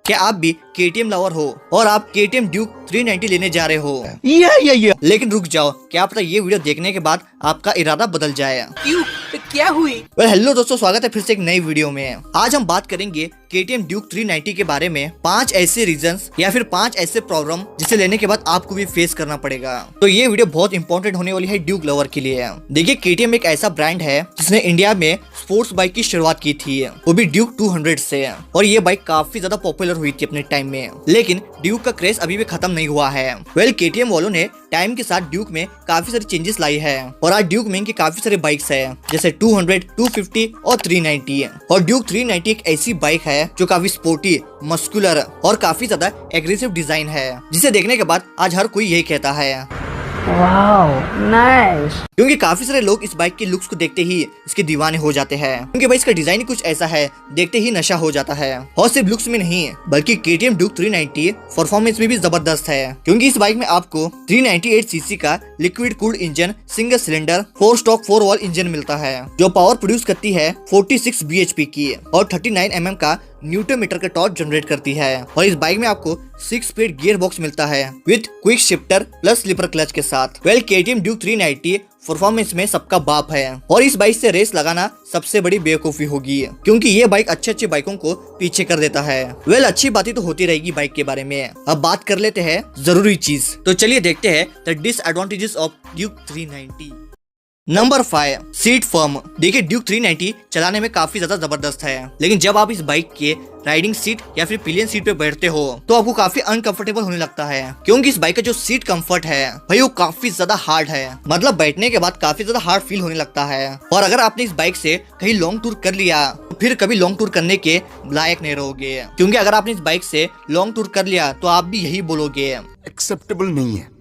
क्या आप भी KTM लवर हो और आप KTM ड्यूक 390 लेने जा रहे हो? लेकिन रुक जाओ, क्या पता ये वीडियो देखने के बाद आपका इरादा बदल जाए। क्यों? तो क्या हुई? हेलो दोस्तों, स्वागत है फिर से एक नई वीडियो में। आज हम बात करेंगे KTM ड्यूक 390 के बारे में। 5 ऐसे रीजंस या फिर 5 ऐसे प्रॉब्लम जिसे लेने के बाद आपको भी फेस करना पड़ेगा। तो ये वीडियो बहुत इंपॉर्टेंट होने वाली है ड्यूक लवर के लिए। देखिए, KTM एक ऐसा ब्रांड है जिसने इंडिया में स्पोर्ट्स बाइक की शुरुआत की थी, वो भी ड्यूक 200 से। और ये बाइक काफी ज्यादा पॉपुलर हुई थी अपने टाइम में, लेकिन ड्यूक का क्रेज अभी भी खत्म नहीं हुआ है। KTM वालों ने टाइम के साथ ड्यूक में काफी सारी चेंजेस लाई है और आज ड्यूक में इनकी काफी सारे बाइक्स है, जैसे 200, 250 और 390। और ड्यूक 390 एक ऐसी बाइक है जो काफी स्पोर्टी, मस्कुलर और काफी ज्यादा एग्रेसिव डिजाइन है, जिसे देखने के बाद आज हर कोई यही कहता है वाओ, नाइस। क्योंकि काफी सारे लोग इस बाइक के लुक्स को देखते ही इसके दीवाने हो जाते हैं। क्योंकि भाई इसका डिजाइन ही कुछ ऐसा है, देखते ही नशा हो जाता है। और सिर्फ लुक्स में नहीं, बल्कि KTM ड्यूक 390 परफॉर्मेंस में भी जबरदस्त है। क्योंकि इस बाइक में आपको 398 सीसी का liquid cooled engine, single cylinder 4 stock 4 wall engine मिलता है, जो पावर प्रोड्यूस करती है 46 bhp की और 39 mm का न्यूटन मीटर का टॉर्क जनरेट करती है। और इस बाइक में आपको 6 स्पीड गियर बॉक्स मिलता है with quick shifter plus slipper clutch के साथ। KTM ड्यूक 390 परफॉर्मेंस में सबका बाप है और इस बाइक से रेस लगाना सबसे बड़ी बेवकूफी होगी, क्योंकि ये बाइक अच्छे बाइकों को पीछे कर देता है। अच्छी बातें तो होती रहेगी बाइक के बारे में, अब बात कर लेते हैं जरूरी चीज। तो चलिए देखते हैं the disadvantages of Duke 390। Number 5, seat firm. देखिए, ड्यूक 390 चलाने में काफी ज्यादा जबरदस्त है, लेकिन जब आप इस बाइक के राइडिंग सीट या फिर पिलियन सीट पे बैठते हो तो आपको काफी अनकंफर्टेबल होने लगता है। क्योंकि इस बाइक का जो सीट कंफर्ट है भाई, वो काफी ज्यादा हार्ड है। मतलब बैठने के बाद काफी ज्यादा हार्ड फील होने लगता है। और अगर आपने इस बाइक से कहीं लॉन्ग टूर कर लिया तो फिर कभी लॉन्ग टूर करने के लायक नहीं रहोगे। क्योंकि अगर आपने इस बाइक से लॉन्ग टूर कर लिया तो आप भी यही बोलोगे, एक्सेप्टेबल नहीं है।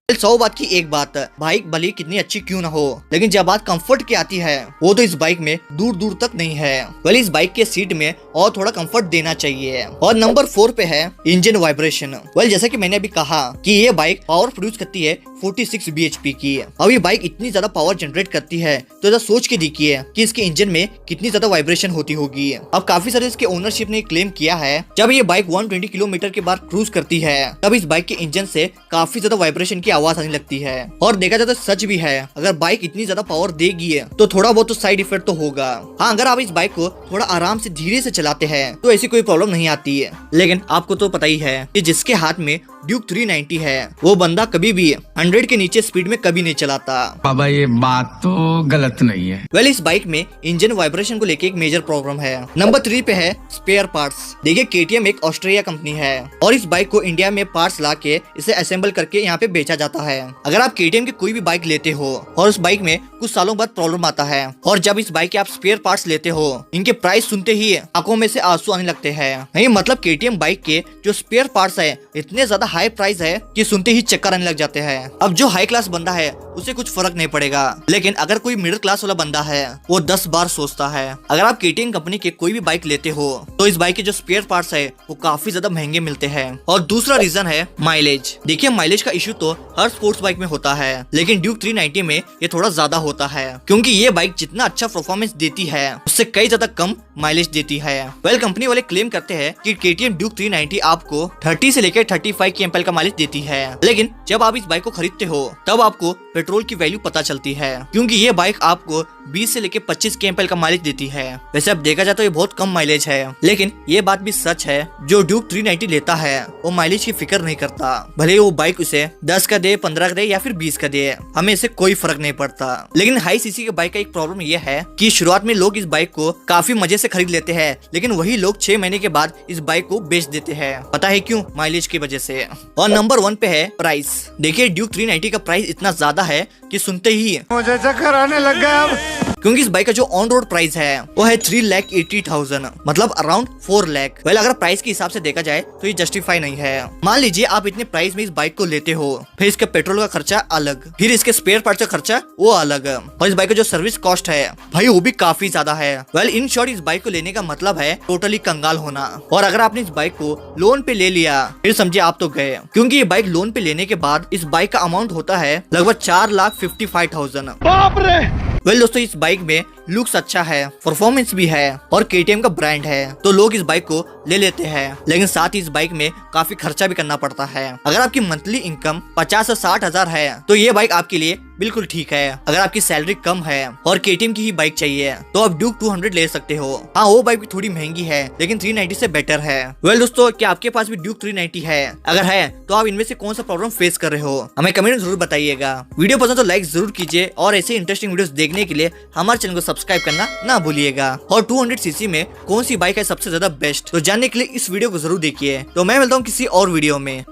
100 बात की एक बात, बाइक भले कितनी अच्छी क्यों ना हो, लेकिन जब बात कंफर्ट की आती है वो तो इस बाइक में दूर दूर तक नहीं है। इस बाइक के सीट में और थोड़ा कंफर्ट देना चाहिए। और नंबर 4 पे है इंजन वाइब्रेशन। जैसा कि मैंने अभी कहा कि ये बाइक पावर प्रोड्यूस करती है 46 bhp की। अब ये बाइक इतनी ज्यादा पावर जनरेट करती है तो जरा सोच के देखिए कि इसके इंजन में कितनी ज्यादा वाइब्रेशन होती होगी। अब काफी सारे इसके ओनरशिप ने क्लेम किया है, जब ये बाइक 120 किलोमीटर के बाद क्रूज करती है तब इस बाइक के इंजन से काफी ज्यादा वाइब्रेशन की आवाज आने लगती है। और देखा जाए तो सच भी है, अगर बाइक इतनी ज्यादा पावर देगी तो थोड़ा बहुत तो साइड इफेक्ट तो होगा। हाँ, अगर आप इस बाइक को थोड़ा आराम से धीरे से चलाते हैं तो ऐसी कोई प्रॉब्लम नहीं आती है। लेकिन आपको तो पता ही है कि जिसके हाथ में ड्यूक 390 है वो बंदा कभी भी 100 के नीचे स्पीड में कभी नहीं चलाता। बाबा, ये बात तो गलत नहीं है। इस बाइक में इंजन वाइब्रेशन को लेके एक मेजर प्रॉब्लम है। नंबर 3 पे है स्पेयर पार्ट्स। देखिए, KTM एक ऑस्ट्रेलिया कंपनी है और इस बाइक को इंडिया में पार्ट्स ला के इसे असेंबल करके यहाँ पे बेचा जाता है। अगर आप KTM की कोई भी बाइक लेते हो और उस बाइक में कुछ सालों बाद प्रॉब्लम आता है और जब इस बाइक के आप स्पेयर पार्ट्स लेते हो, इनके प्राइस सुनते ही आंखों में से आंसू आने लगते हैं। नहीं, मतलब KTM बाइक के जो स्पेयर पार्ट्स है इतने ज्यादा हाई प्राइस है कि सुनते ही चक्कर आने लग जाते हैं। अब जो हाई क्लास बंदा है उसे कुछ फर्क नहीं पड़ेगा, लेकिन अगर कोई मिडिल क्लास वाला बंदा है वो 10 बार सोचता है। अगर आप KTM कंपनी के कोई भी बाइक लेते हो तो इस बाइक के जो स्पेयर पार्ट्स है वो काफी ज्यादा महंगे मिलते हैं। और दूसरा रीजन है माइलेज। देखिए, माइलेज का इशू तो हर स्पोर्ट्स बाइक में होता है, लेकिन ड्यूक 390 में ये थोड़ा ज्यादा होता है, क्योंकि ये बाइक जितना अच्छा परफॉर्मेंस देती है उससे कई ज्यादा कम माइलेज देती है। कंपनी वाले क्लेम करते हैं कि KTM ड्यूक 390 आपको 30 से लेकर 35 kmph का माइलेज देती है, लेकिन जब आप इस बाइक को खरीदते हो तब आपको पेट्रोल की वैल्यू पता चलती है, क्योंकि ये बाइक आपको 20 से लेकर 25 kmph का माइलेज देती है। वैसे अब देखा जाए तो ये बहुत कम माइलेज है, लेकिन ये बात भी सच है, जो ड्यूक 390 लेता है वो माइलेज की फिक्र नहीं करता। भले वो बाइक उसे 10 का दे, 15 का दे या फिर 20 का दे, हमें इससे कोई फर्क नहीं पड़ता। लेकिन हाई सीसी के बाइक का एक प्रॉब्लम ये है कि शुरुआत में लोग इस बाइक को काफी मजे से खरीद लेते हैं, लेकिन वही लोग 6 महीने के बाद इस बाइक को बेच देते हैं। पता है क्यों? माइलेज की वजह से। और नंबर 1 पे है प्राइस। देखिए, ड्यूक 390 का प्राइस इतना ज्यादा है कि सुनते ही मुझे चक्कर आने लग गया अब। क्योंकि इस बाइक का जो ऑन रोड प्राइस है वो है 3,80,000, मतलब अराउंड 4 लाख। अगर प्राइस के हिसाब से देखा जाए तो ये जस्टिफाई नहीं है। मान लीजिए आप इतने प्राइस में इस बाइक को लेते हो, फिर इसके पेट्रोल का खर्चा अलग, फिर इसके स्पेयर पार्ट का खर्चा वो अलग, और इस बाइक का जो सर्विस कॉस्ट है भाई वो भी काफी ज्यादा है। इन शॉर्ट इस बाइक को लेने का मतलब है टोटली कंगाल होना। और अगर आपने इस बाइक को लोन पे ले लिया फिर समझे आप तो गए, क्योंकि ये बाइक लोन पे लेने के बाद इस बाइक का अमाउंट होता है लगभग 4,55,000। बाप रे। दोस्तों, इस बाइक में लुक्स अच्छा है, परफॉर्मेंस भी है और KTM का ब्रांड है, तो लोग इस बाइक को ले लेते हैं, लेकिन साथ ही इस बाइक में काफी खर्चा भी करना पड़ता है। अगर आपकी मंथली इनकम 50 से 60 हजार है तो ये बाइक आपके लिए बिल्कुल ठीक है। अगर आपकी सैलरी कम है और केटीएम की ही बाइक चाहिए तो आप ड्यूक 200 ले सकते हो। हाँ, वो बाइक भी थोड़ी महंगी है लेकिन 390 से बेटर है। वेल दोस्तों, क्या आपके पास भी ड्यूक 390 है? अगर है तो आप इनमें से कौन सा प्रॉब्लम फेस कर रहे हो हमें कमेंट में जरूर बताइएगा। वीडियो पसंद तो लाइक जरूर कीजिए और ऐसे इंटरेस्टिंग वीडियोस देखने के लिए हमारे चैनल को सब्सक्राइब करना ना भूलिएगा। और 200 सीसी में कौन सी बाइक है सबसे ज्यादा बेस्ट, तो जानने के लिए इस वीडियो को जरूर देखिए। तो मैं मिलता हूँ किसी और वीडियो में।